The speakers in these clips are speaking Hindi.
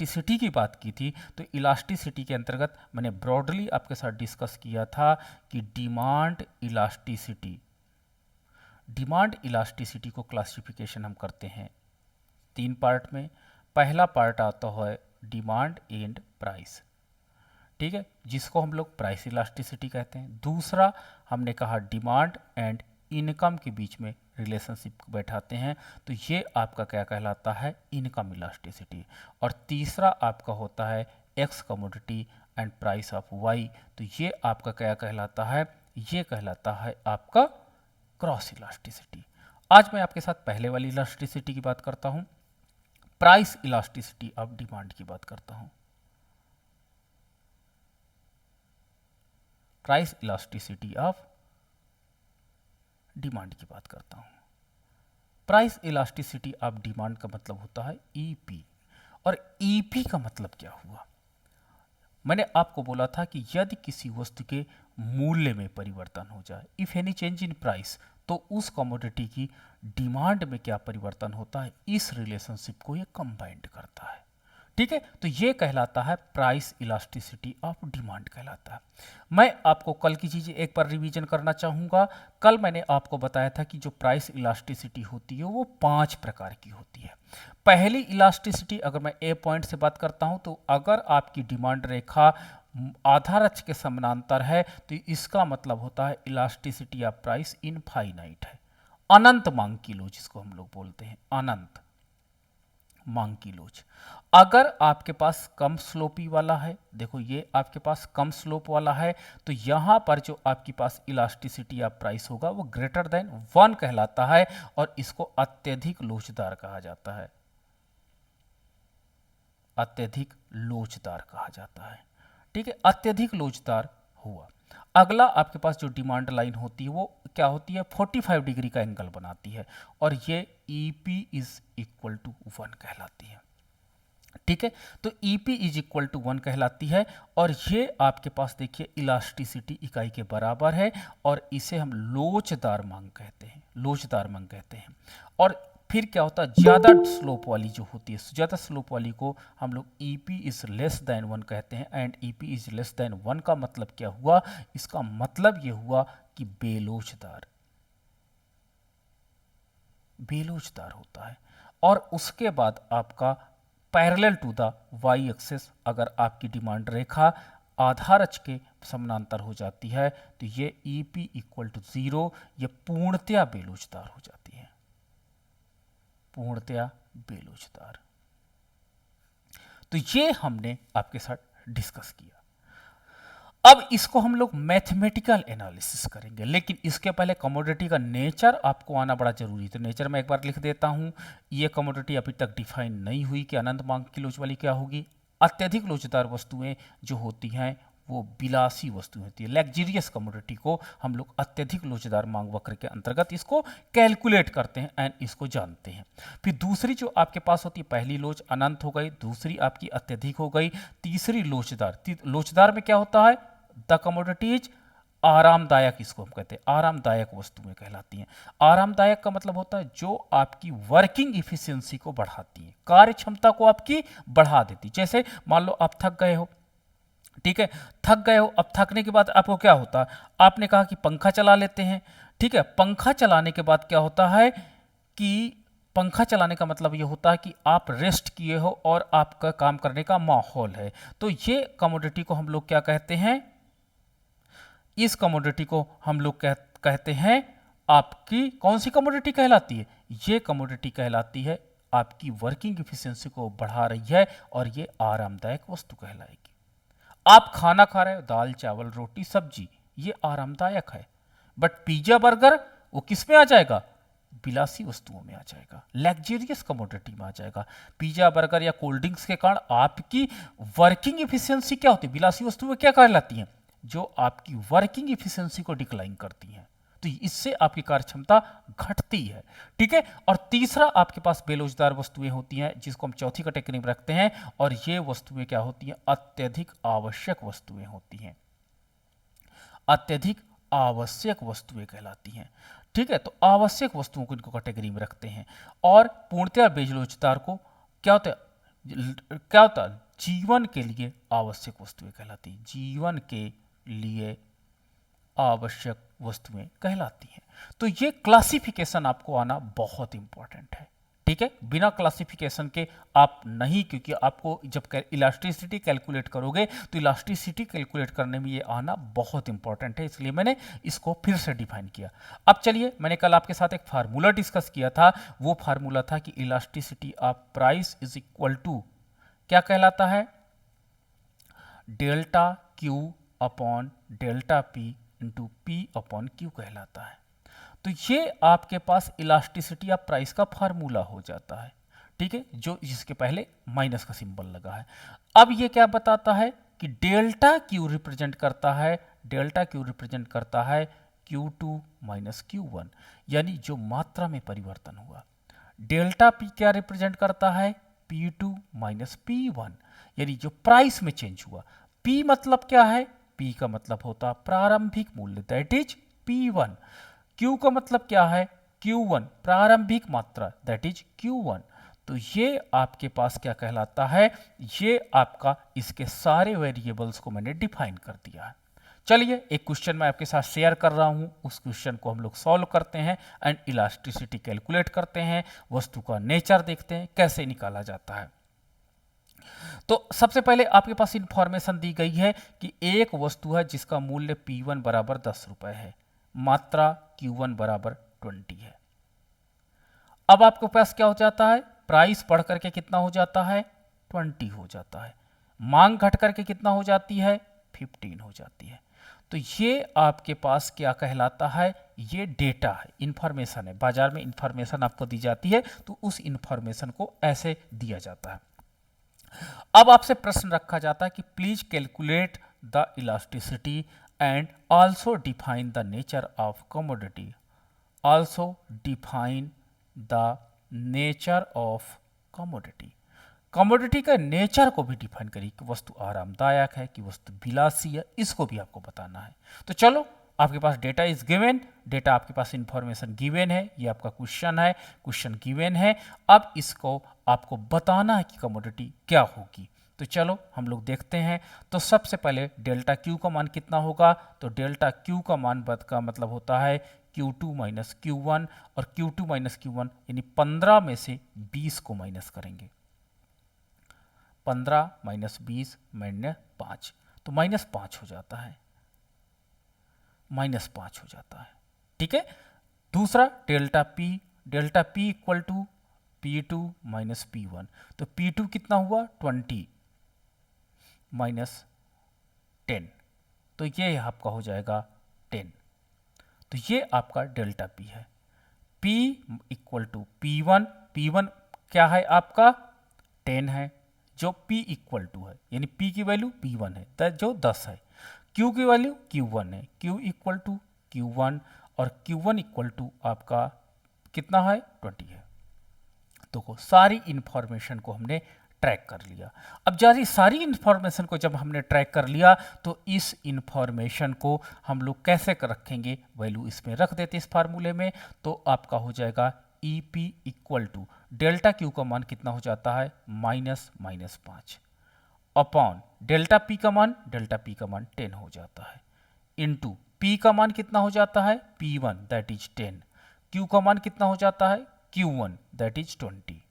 इलास्टिसिटी की बात की थी, तो इलास्टिसिटी के अंतर्गत मैंने ब्रॉडली आपके साथ डिस्कस किया था कि डिमांड इलास्टिसिटी को क्लासिफिकेशन हम करते हैं 3 पार्ट में। पहला पार्ट आता है डिमांड एंड प्राइस, ठीक है, जिसको हम लोग प्राइस इलास्टिसिटी कहते हैं। दूसरा हमने कहा डिमांड एंड इनकम के बीच में रिलेशनशिप बैठाते हैं, तो ये आपका क्या कहलाता है, इनकम इलास्टिसिटी। और तीसरा आपका होता है X commodity and price of Y, तो ये आपका क्या कहलाता है, ये कहलाता है आपका क्रॉस इलास्टिसिटी। आज मैं आपके साथ पहले वाली इलास्टिसिटी की बात करता हूं, प्राइस इलास्टिसिटी ऑफ डिमांड की बात करता हूं। प्राइस इलास्टिसिटी ऑफ डिमांड की बात करता हूं। प्राइस इलास्टिसिटी ऑफ डिमांड का मतलब होता है ईपी। और ईपी का मतलब क्या हुआ, मैंने आपको बोला था कि यदि किसी वस्तु के मूल्य में परिवर्तन हो जाए, if any change in price, तो उस कमोडिटी की डिमांड में क्या परिवर्तन होता है, इस रिलेशनशिप को ये कंबाइंड करता है, ठीक है। तो ये कहलाता है प्राइस इलास्टिसिटी ऑफ डिमांड कहलाता है। मैं आपको कल की चीजें एक बार रिवीजन करना चाहूंगा। कल मैंने आपको बताया था कि जो प्राइस इलास्टिसिटी होती है वो 5 प्रकार की होती है। पहली इलास्टिसिटी, अगर मैं ए पॉइंट से बात करता हूं, तो अगर आपकी डिमांड रेखा आधार अक्ष के समानांतर है, तो इसका मतलब होता है इलास्टिसिटी ऑफ प्राइस इनफाइनाइट है, अनंत मांग की लो, जिसको हम लोग बोलते हैं अनंत मांग की लोच। अगर आपके पास कम स्लोपी वाला है, देखो ये आपके पास कम स्लोप वाला है, तो यहां पर जो आपके पास इलास्टिसिटी ऑफ प्राइस होगा वो ग्रेटर देन 1 कहलाता है, और इसको अत्यधिक लोचदार कहा जाता है, अत्यधिक लोचदार कहा जाता है, ठीक है, अत्यधिक लोचदार हुआ। अगला आपके पास जो डिमांड लाइन होती है वो क्या होती है, 45 डिग्री का एंगल बनाती है, और ये EP इज इक्वल टू 1 कहलाती है, ठीक है। तो EP इज इक्वल टू 1 कहलाती है, और ये आपके पास देखिए इलास्टिसिटी इकाई के बराबर है, और इसे हम लोचदार मांग कहते हैं, लोचदार मांग कहते हैं। और फिर क्या होता है, ज्यादा स्लोप वाली जो होती है, ज्यादा स्लोप वाली को हम लोग EP इज लेस देन 1 कहते हैं। And EP is less than 1 का मतलब क्या हुआ, इसका मतलब ये हुआ कि बेलोचदार, बेलोचदार होता है। और उसके बाद आपका parallel to the Y axis, अगर आपकी डिमांड रेखा आधार अक्ष के समानांतर हो जाती है, तो ये EP इक्वल टू 0, ये पूर्णतया बेलोचदार हो जाती है, पूर्णतया बेलोचदार। तो ये हमने आपके साथ डिस्कस किया। अब इसको हम लोग मैथमेटिकल एनालिसिस करेंगे, लेकिन इसके पहले कमोडिटी का नेचर आपको आना बड़ा जरूरी है। तो नेचर मैं एक बार लिख देता हूं, ये कमोडिटी अभी तक डिफाइन नहीं हुई कि अनंत मांग की लोच वाली क्या होगी। अत्यधिक लोचदार वस्तुएं जो होती हैं वो विलासी वस्तु होती है, लग्जरियस कमोडिटी को हम लोग अत्यधिक लोचदार मांग वक्र के अंतर्गत इसको कैलकुलेट करते हैं एंड इसको जानते हैं। फिर दूसरी जो आपके पास होती है, पहली लोच अनंत हो गई, दूसरी आपकी अत्यधिक हो गई, तीसरी लोचदार। लोचदार में क्या होता है, द कमोडिटीज आरामदायक, इसको हम कहते हैं आरामदायक वस्तुएं कहलाती हैं। आरामदायक का मतलब होता है जो आपकी वर्किंग इफिशियंसी को बढ़ाती है, कार्य क्षमता को आपकी बढ़ा देती। जैसे मान लो आप थक गए हो, ठीक है, थक गए हो, अब थकने के बाद आपको क्या होता है, आपने कहा कि पंखा चला लेते हैं, ठीक है। पंखा चलाने के बाद क्या होता है कि पंखा चलाने का मतलब ये होता है कि आप रेस्ट किए हो और आपका काम करने का माहौल है। तो ये कमोडिटी को हम लोग क्या कहते हैं, इस कमोडिटी को हम लोग कहते हैं आपकी कौन सी कमोडिटी कहलाती है, ये कमोडिटी कहलाती है आपकी वर्किंग इफिशियंसी को बढ़ा रही है, और ये आरामदायक वस्तु कहलाएगी। आप खाना खा रहे हो, दाल चावल रोटी सब्जी, ये आरामदायक है, बट पिज्जा बर्गर वो किस में आ जाएगा, विलासी वस्तुओं में आ जाएगा, लग्जरियस कमोडिटी में आ जाएगा। पिज्जा बर्गर या कोल्ड ड्रिंक्स के कारण आपकी वर्किंग इफिशियंसी क्या होती है, विलासी वस्तुएं क्या कहलाती हैं, जो आपकी वर्किंग इफिशियंसी को डिक्लाइन करती हैं, तो इससे आपकी कार्य क्षमता घटती है, ठीक है। और तीसरा आपके पास बेलोचदार वस्तुएं होती हैं, जिसको हम चौथी कैटेगरी में रखते हैं, और ये वस्तुएं क्या होती हैं, अत्यधिक आवश्यक वस्तुएं होती हैं, अत्यधिक आवश्यक वस्तुएं कहलाती हैं, ठीक है। तो आवश्यक वस्तुओं को इनको कैटेगरी में रखते हैं। और पूर्णतया बेलोचदार को क्या होता है, क्या होता है, जीवन के लिए आवश्यक वस्तुएं कहलाती हैं, जीवन के लिए आवश्यक वस्तुएं कहलाती हैं। तो ये क्लासिफिकेशन आपको आना बहुत इंपॉर्टेंट है, ठीक है। बिना क्लासिफिकेशन के आप नहीं, क्योंकि आपको जब इलास्टिसिटी कैलकुलेट करोगे तो इलास्टिसिटी कैलकुलेट करने में ये आना बहुत इंपॉर्टेंट है, इसलिए मैंने इसको फिर से डिफाइन किया। अब चलिए, मैंने कल आपके साथ एक फार्मूला डिस्कस किया था, वो फार्मूला था कि elasticity of price is equal to क्या कहलाता है, delta Q upon delta P into P upon Q कहलाता है। तो ये आपके पास इलास्टिसिटी ऑफ प्राइस का फार्मूला हो जाता है, ठीक है, जो जिसके पहले माइनस का सिंबल लगा है। अब ये क्या बताता है कि डेल्टा क्यू रिप्रेजेंट करता है, डेल्टा क्यू रिप्रेजेंट करता है Q2 माइनस Q1, यानी जो मात्रा में परिवर्तन हुआ। डेल्टा पी क्या रिप्रेजेंट करता है, P2 माइनस P1, यानी जो प्राइस में चेंज हुआ। P मतलब क्या है, P का मतलब होता प्रारंभिक मूल्य, दैट इज P1। Q का मतलब क्या है, Q1 प्रारंभिक मात्रा, दैट इज Q1। तो ये आपके पास क्या कहलाता है, ये आपका, इसके सारे वेरिएबल्स को मैंने डिफाइन कर दिया है। चलिए, एक क्वेश्चन मैं आपके साथ शेयर कर रहा हूं, उस क्वेश्चन को हम लोग सॉल्व करते हैं एंड इलास्टिसिटी कैलकुलेट करते हैं, वस्तु का नेचर देखते हैं कैसे निकाला जाता है। तो सबसे पहले आपके पास इंफॉर्मेशन दी गई है कि एक वस्तु है जिसका मूल्य P1 बराबर 10 रुपए है, मात्रा Q1 बराबर 20 है। अब आपके पास क्या हो जाता है, प्राइस बढ़ करके कितना हो जाता है, 20 हो जाता है, मांग घट करके कितना हो जाती है, 15 हो जाती है। तो ये आपके पास क्या कहलाता है, ये डेटा है, इंफॉर्मेशन है, बाजार में इंफॉर्मेशन आपको दी जाती है, तो उस इंफॉर्मेशन को ऐसे दिया जाता है। अब आपसे प्रश्न रखा जाता है कि please calculate the elasticity and also define the nature of commodity, also define the nature of commodity. Commodity का नेचर को भी डिफाइन करिए कि वस्तु आरामदायक है कि वस्तु विलासी है, इसको भी आपको बताना है। तो चलो, आपके पास डेटा इज गिवन, डेटा आपके पास इंफॉर्मेशन गिवन है, ये आपका क्वेश्चन है, क्वेश्चन गिवन है। अब इसको आपको बताना है कि कमोडिटी क्या होगी। तो चलो हम लोग देखते हैं। तो सबसे पहले डेल्टा क्यू का मान कितना होगा, तो डेल्टा क्यू का मान का मतलब होता है Q2 माइनस Q1, और Q2 माइनस Q1 यानी 15 में से 20 को माइनस करेंगे, 15 माइनस 20 माइनस 5, तो माइनस 5 हो जाता है, माइनस 5 हो जाता है, ठीक है। दूसरा delta P equal to P2 minus P1, तो P2 कितना हुआ 20 माइनस 10, तो ये आपका हो जाएगा 10। तो ये आपका डेल्टा पी है। P equal to P1, P1 क्या है आपका 10 है, जो P इक्वल टू है, यानी P की वैल्यू P1 है, जो 10 है। Q की वैल्यू Q1 है, Q इक्वल टू Q1, और Q1 इक्वल टू आपका कितना है 20 है। तो सारी इंफॉर्मेशन को हमने ट्रैक कर लिया। अब जारी सारी इंफॉर्मेशन को जब हमने ट्रैक कर लिया, तो इस इंफॉर्मेशन को हम लोग कैसे कर रखेंगे, वैल्यू इसमें रख देते इस फार्मूले में, तो आपका हो जाएगा EP equal to delta Q का मान कितना हो जाता है, -5 अपॉन डेल्टा पी का मान 10 हो जाता है, इंटू पी का मान कितना हो जाता है, P1 दैट इज 10, क्यू का मान कितना हो जाता है, Q1 दैट इज 20।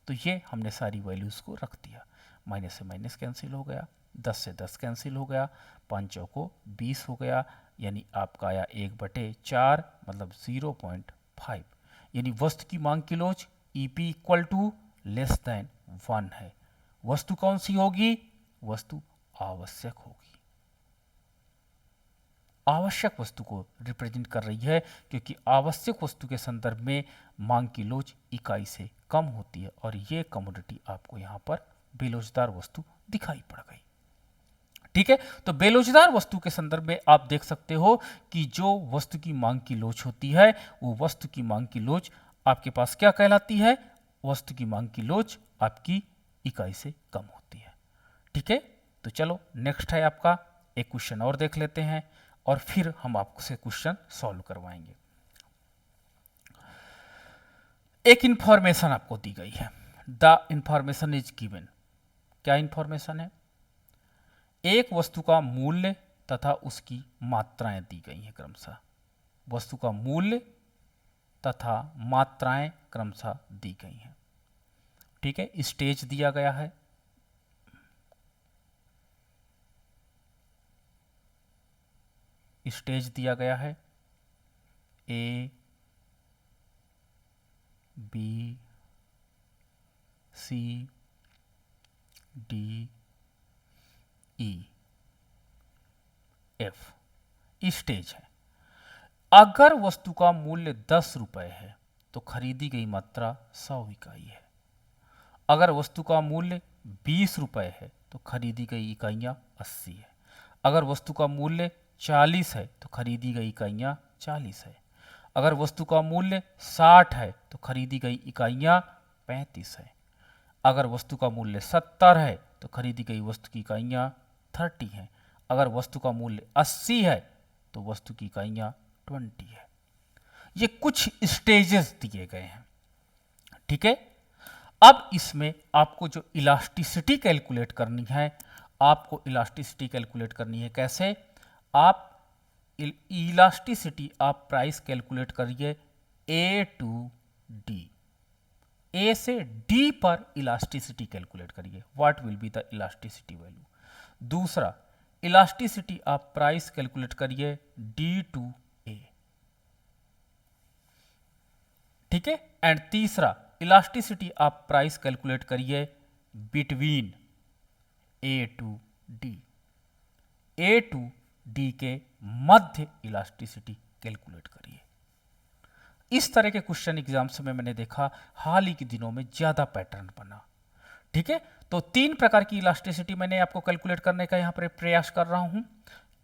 तो ये हमने सारी वैल्यूज को रख दिया, माइनस से माइनस कैंसिल हो गया, 10 से 10 कैंसिल हो गया, 5 चौको 20 हो गया, यानी आपका आया 1/4 मतलब 0.5, यानी वस्तु की मांग की लोच EP equal to less than 1 है। वस्तु कौन सी होगी, वस्तु आवश्यक होगी, आवश्यक वस्तु को रिप्रेजेंट कर रही है, क्योंकि आवश्यक वस्तु के संदर्भ में मांग की लोच इकाई से कम होती है, और ये कमोडिटी आपको यहाँ पर बेलोचदार वस्तु दिखाई पड़ गई, ठीक है। तो बेलोचदार वस्तु के संदर्भ में आप देख सकते हो कि जो वस्तु की मांग की लोच होती है, वो वस्तु की मांग की लोच आपके पास क्या कहलाती है, वस्तु की मांग की लोच आपकी इकाई से कम होती है, ठीक है। तो चलो नेक्स्ट है आपका, एक क्वेश्चन और देख लेते हैं, और फिर हम आपसे क्वेश्चन सॉल्व करवाएंगे। एक इंफॉर्मेशन आपको दी गई है, द इंफॉर्मेशन इज गिवन, क्या इंफॉर्मेशन है? एक वस्तु का मूल्य तथा उसकी मात्राएं दी गई हैं क्रमशः। वस्तु का मूल्य तथा मात्राएं क्रमशः दी गई हैं। ठीक है, स्टेज दिया गया है, स्टेज दिया गया है A B C D E F, stage है। अगर वस्तु का मूल्य 10 रुपये है तो खरीदी गई मात्रा 100 इकाई है। अगर वस्तु का मूल्य 20 रुपये है तो खरीदी गई इकाइयाँ 80 है। अगर वस्तु का मूल्य 40 है तो खरीदी गई इकाइयाँ 40 है। अगर वस्तु का मूल्य 60 है तो खरीदी गई इकाइयाँ 35 है। अगर वस्तु का मूल्य 70 है तो खरीदी गई वस्तु की इकाइयाँ 30 हैं। अगर वस्तु का मूल्य 80 है तो वस्तु की इकाइयाँ 20 है। ये कुछ स्टेजेस दिए गए हैं। ठीक है, अब इसमें आपको जो इलास्टिसिटी कैलकुलेट करनी है, आपको इलास्टिसिटी कैलकुलेट करनी है कैसे? आप इलास्टिसिटी आप प्राइस कैलकुलेट करिए ए टू डी, ए से डी पर इलास्टिसिटी कैलकुलेट करिए, what will be the elasticity value. दूसरा, इलास्टिसिटी आप प्राइस कैलकुलेट करिए डी टू ए। ठीक है, एंड तीसरा, इलास्टिसिटी आप प्राइस कैलकुलेट करिए between A to D, A to D के मध्य इलास्टिसिटी कैलकुलेट करिए। इस तरह के क्वेश्चन एग्जाम्स में मैंने देखा, हाल ही के दिनों में ज्यादा पैटर्न बना। ठीक है, तो 3 प्रकार की इलास्टिसिटी मैंने आपको कैलकुलेट करने का यहां पर प्रयास कर रहा हूं।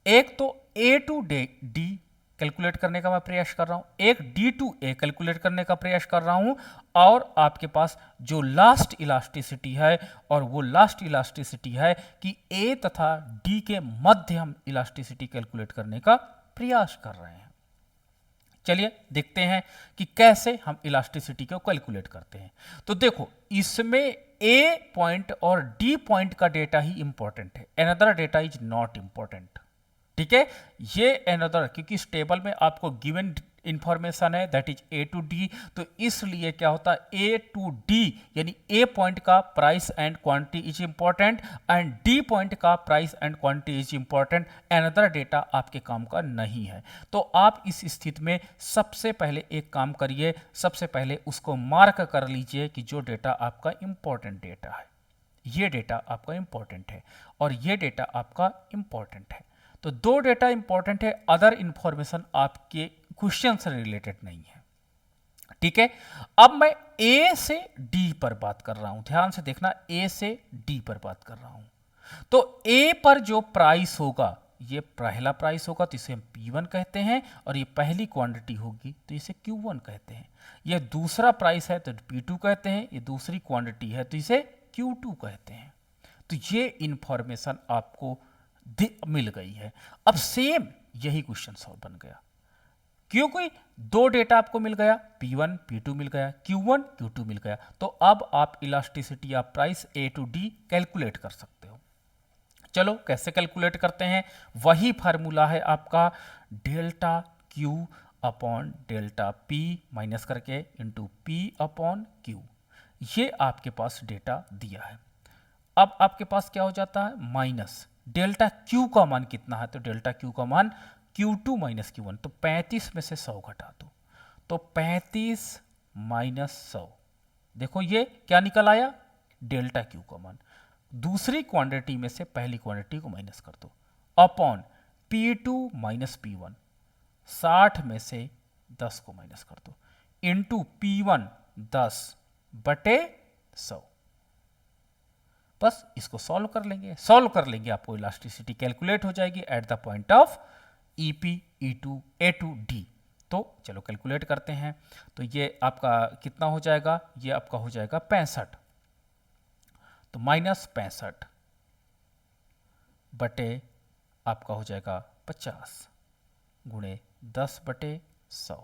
एक तो ए टू डी कैलकुलेट करने का मैं प्रयास कर रहा हूं, एक डी टू ए कैलकुलेट करने का प्रयास कर रहा हूं, और आपके पास जो लास्ट इलास्टिसिटी है, और वो लास्ट इलास्टिसिटी है कि ए तथा डी के मध्य हम इलास्टिसिटी कैलकुलेट करने का प्रयास कर रहे हैं। चलिए देखते हैं कि कैसे हम इलास्टिसिटी को कैलकुलेट करते हैं। तो देखो, इसमें ए पॉइंट और डी पॉइंट का डेटा ही इंपॉर्टेंट है, another data is not important. ठीक है, ये अनदर, क्योंकि इस टेबल में आपको गिवन इंफॉर्मेशन है that is A to D, तो इसलिए क्या होता है, ए टू डी यानी ए पॉइंट का price and quantity is important and D point का price and quantity is important. Another data आपके काम का नहीं है। तो आप इस स्थिति में सबसे पहले एक काम करिए, सबसे पहले उसको मार्क कर लीजिए कि जो डेटा आपका इंपॉर्टेंट डेटा है, ये डेटा आपका इंपॉर्टेंट है और ये डेटा आपका इंपॉर्टेंट है। तो 2 डेटा इंपॉर्टेंट है, अदर इंफॉर्मेशन आपके क्वेश्चन से रिलेटेड नहीं है। ठीक है, अब मैं ए से डी पर बात कर रहा हूं, ध्यान से देखना, ए से डी पर बात कर रहा हूं। तो ए पर जो प्राइस होगा, ये पहला प्राइस होगा तो इसे हम P1 कहते हैं, और ये पहली क्वांटिटी होगी तो इसे Q1 कहते हैं। ये दूसरा प्राइस है तो P2 कहते हैं, ये दूसरी क्वांटिटी है तो इसे Q2 कहते हैं। तो ये इंफॉर्मेशन आपको मिल गई है। अब सेम यही क्वेश्चन सॉल्व बन गया, क्योंकि 2 डेटा आपको मिल गया, P1 P2 मिल गया, Q1 Q2 मिल गया। तो अब आप elasticity of price A to D calculate कर सकते हो। चलो कैसे कैलकुलेट करते हैं, वही फार्मूला है आपका delta Q upon delta P minus करके इंटू P अपॉन Q। ये आपके पास डेटा दिया है। अब आपके पास क्या हो जाता है, माइनस डेल्टा Q का मान कितना है, तो डेल्टा Q का मान Q2 माइनस Q1, तो 35 में से 100 घटा दो, तो 35 माइनस 100, देखो ये क्या निकल आया, डेल्टा Q का मान। दूसरी क्वांटिटी में से पहली क्वांटिटी को माइनस कर दो, अपॉन P2 माइनस P1, 60 में से 10 को माइनस कर दो, इंटू P1 10 बटे 100। बस इसको सॉल्व कर लेंगे आपको इलास्टिसिटी कैलकुलेट हो जाएगी at the point of EP E2 A2D। तो चलो कैलकुलेट करते हैं। तो ये आपका कितना हो जाएगा, ये आपका हो जाएगा 65, तो माइनस 65 बटे आपका हो जाएगा 50 गुणे 10 बटे 100।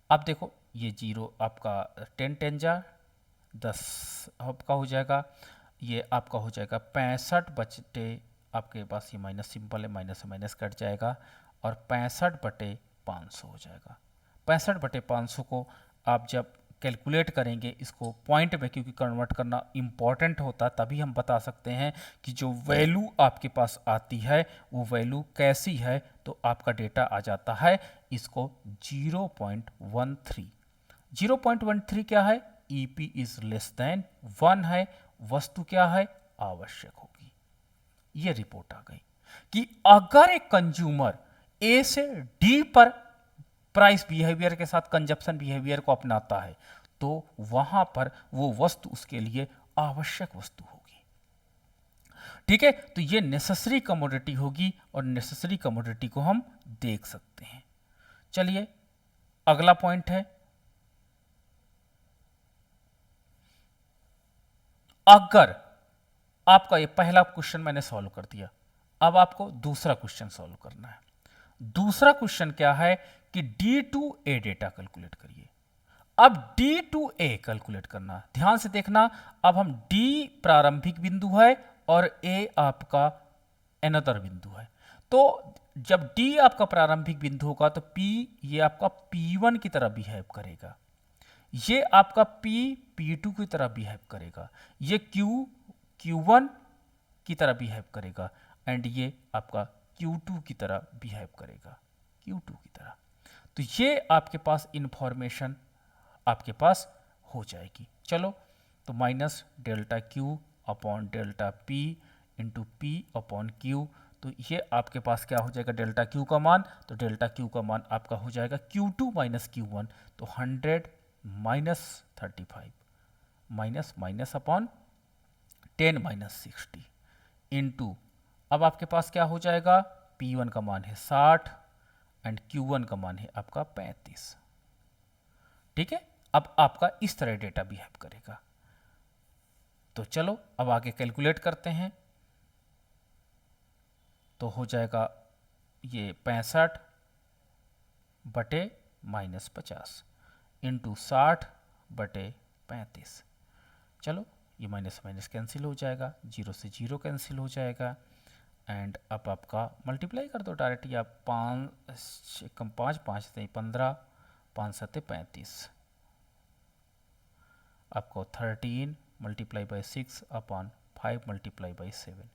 अब देखो ये जीरो आपका 10 10 जा 10 आपका हो जाएगा, ये आपका हो जाएगा 65 बटे, आपके पास ये माइनस सिंपल है, माइनस से माइनस कट जाएगा और 65/500 हो जाएगा। 65/500 को आप जब कैलकुलेट करेंगे इसको पॉइंट में, क्योंकि कन्वर्ट करना इम्पॉर्टेंट होता है, तभी हम बता सकते हैं कि जो वैल्यू आपके पास आती है वो वैल्यू कैसी है। तो आपका डेटा आ जाता है इसको 0.13। 0.13 क्या है? EP इज लेस देन 1 है, वस्तु क्या है? आवश्यक होगी। ये रिपोर्ट आ गई कि अगर एक कंज्यूमर A से D पर प्राइस बिहेवियर के साथ कंजप्शन बिहेवियर को अपनाता है तो वहां पर वो वस्तु उसके लिए आवश्यक वस्तु होगी। ठीक है, तो ये नेसेसरी कमोडिटी होगी और नेसेसरी कमोडिटी को हम देख सकते हैं। चलिए अगला पॉइंट है, अगर आपका ये पहला क्वेश्चन मैंने सॉल्व कर दिया, अब आपको दूसरा क्वेश्चन सॉल्व करना है। दूसरा क्वेश्चन क्या है कि D2A डेटा कैलकुलेट करिए। अब D2A कैलकुलेट करना, ध्यान से देखना, अब हम D प्रारंभिक बिंदु है और A आपका अनदर बिंदु है। तो जब D आपका प्रारंभिक बिंदु होगा तो P ये आपका P1 की तरह बिहेव करेगा, ये आपका P P2 की तरह बिहेव करेगा, ये Q Q1 की तरह बिहेव करेगा एंड ये आपका Q2 की तरह बिहेव करेगा, Q2 की तरह। तो ये आपके पास इंफॉर्मेशन आपके पास हो जाएगी। चलो तो minus delta Q upon delta P into P upon Q, तो ये आपके पास क्या हो जाएगा डेल्टा Q का मान, तो डेल्टा Q का मान आपका हो जाएगा Q2 माइनस Q1, तो 100 minus 35 minus minus upon 10 minus 60 into, अब आपके पास क्या हो जाएगा, P1 का मान है 60 एंड Q1 का मान है आपका 35। ठीक है, अब आपका इस तरह डेटा बिहेव करेगा। तो चलो अब आगे कैलकुलेट करते हैं, तो हो जाएगा ये 65 बटे माइनस 50 इंटू 60 बटे 35। चलो ये माइनस माइनस कैंसिल हो जाएगा, 0 से 0 कैंसिल हो जाएगा एंड अब आपका मल्टीप्लाई कर दो डायरेक्ट, या 5 कम 5 5 से 15 5 सत्ते 35, आपको 13 multiply by 6 upon 5 multiply by 7।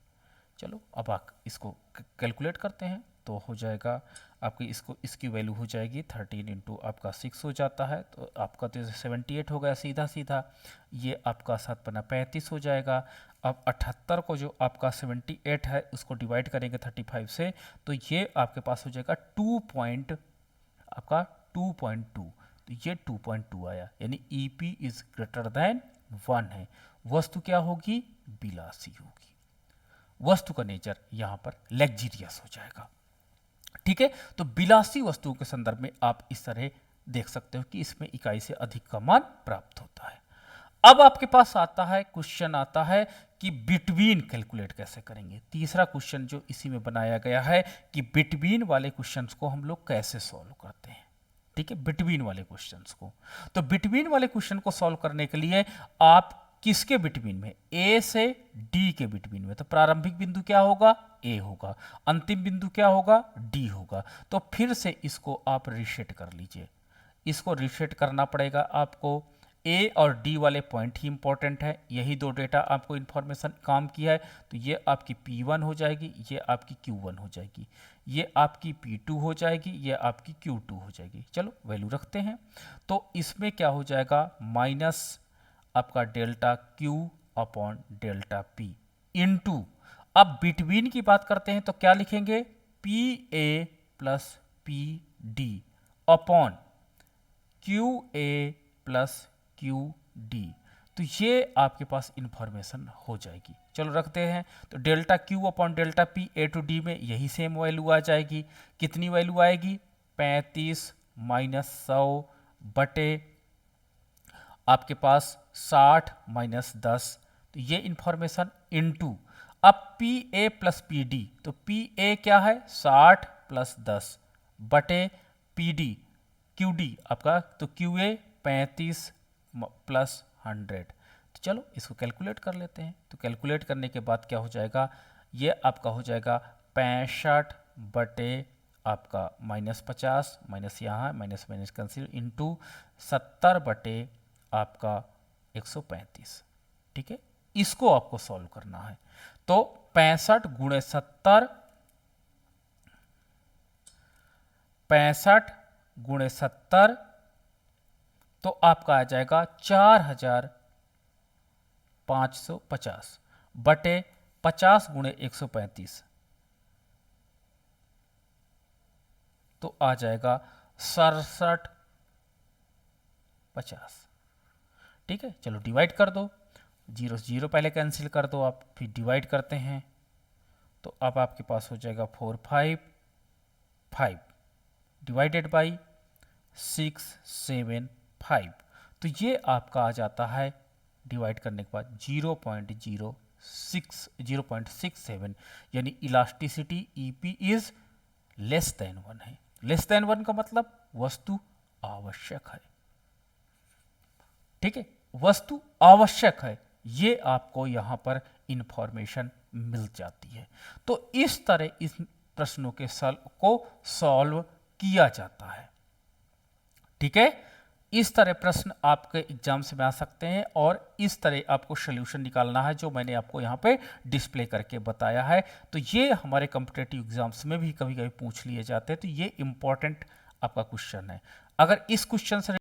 चलो अब आप इसको कैलकुलेट करते हैं, तो हो जाएगा आपकी इसकी वैल्यू हो जाएगी 13 इंटू आपका 6 हो जाता है, तो आपका तो 78 हो गया सीधा सीधा, ये आपका 7 बना 35 हो जाएगा। अब 78 को जो आपका 78 है उसको डिवाइड करेंगे 35 से, तो ये आपके पास हो जाएगा 2.2, तो ये 2.2 आया, यानी EP इज ग्रेटर देन 1 है। वस्तु क्या होगी, बिलासी होगी, वस्तु का नेचर यहां पर लग्जरियस हो जाएगा। ठीक है, तो बिलासी वस्तुओं के संदर्भ में आप इस तरह देख सकते हो कि इसमें इकाई से अधिक का मान प्राप्त होता है। अब आपके पास आता है क्वेश्चन आता है कि बिटवीन कैलकुलेट कैसे करेंगे। तीसरा क्वेश्चन जो इसी में बनाया गया है कि बिटवीन वाले क्वेश्चंस को हम लोग कैसे सॉल्व करते हैं। ठीक है, बिटवीन वाले क्वेश्चंस को, तो बिटवीन वाले क्वेश्चन को सॉल्व करने के लिए आप किसके बिटवीन में, A से D के बिटवीन में, तो प्रारंभिक बिंदु क्या होगा, A होगा, अंतिम बिंदु क्या होगा, D होगा। तो फिर से इसको आप रीसेट कर लीजिए, इसको रीसेट करना पड़ेगा आपको। A और D वाले पॉइंट ही इंपॉर्टेंट है, यही दो डेटा आपको इंफॉर्मेशन काम किया है, तो ये आपकी P1 हो जाएगी, ये आपकी Q1 हो जाएगी, ये आपकी P2 हो जाएगी, ये आपकी Q2 हो जाएगी। चलो वैल्यू रखते हैं, तो इसमें क्या हो जाएगा, माइनस आपका delta Q upon delta P into, अब बिटवीन की बात करते हैं तो क्या लिखेंगे, PA plus PD upon QA plus QD, तो ये आपके पास इंफॉर्मेशन हो जाएगी। चलो रखते हैं, तो delta Q upon delta P A to D में यही सेम वैल्यू आ जाएगी। कितनी वैल्यू आएगी, 35 माइनस 100 बटे आपके पास 60 माइनस 10, तो ये इंफॉर्मेशन इनटू, अब PA प्लस PD, तो PA क्या है 60 प्लस 10 बटे PD QD आपका, तो QA 35 प्लस 100, तो चलो इसको कैलकुलेट कर लेते हैं। तो कैलकुलेट करने के बाद क्या हो जाएगा, ये आपका हो जाएगा 65 बटे आपका -50, माइनस यहाँ माइनस माइनस कैंसिल, इंटू 70 बटे आपका 135। ठीक है, इसको आपको सॉल्व करना है। तो 65 गुणे 70, 65 गुणे 70 तो आपका आ जाएगा 4550 बटे 50 गुणे 135 तो आ जाएगा 6750। ठीक है, चलो डिवाइड कर दो, 0 से 0 पहले कैंसिल कर दो आप, फिर डिवाइड करते हैं तो अब आपके पास हो जाएगा 455 डिवाइडेड बाई 675। तो ये आपका आ जाता है डिवाइड करने के बाद 0.67, यानी elasticity EP is less than 1 है। लेस देन 1 का मतलब वस्तु आवश्यक है। ठीक है, वस्तु आवश्यक है, ये आपको यहां पर इंफॉर्मेशन मिल जाती है। तो इस तरह इस प्रश्नों के सॉल्व किया जाता है। ठीक है, इस तरह प्रश्न आपके एग्जाम्स में आ सकते हैं और इस तरह आपको सॉल्यूशन निकालना है जो मैंने आपको यहाँ पे डिस्प्ले करके बताया है। तो ये हमारे कॉम्पिटिटिव एग्जाम्स में भी कभी कभी पूछ लिए जाते हैं, तो ये इंपॉर्टेंट आपका क्वेश्चन है। अगर इस क्वेश्चन से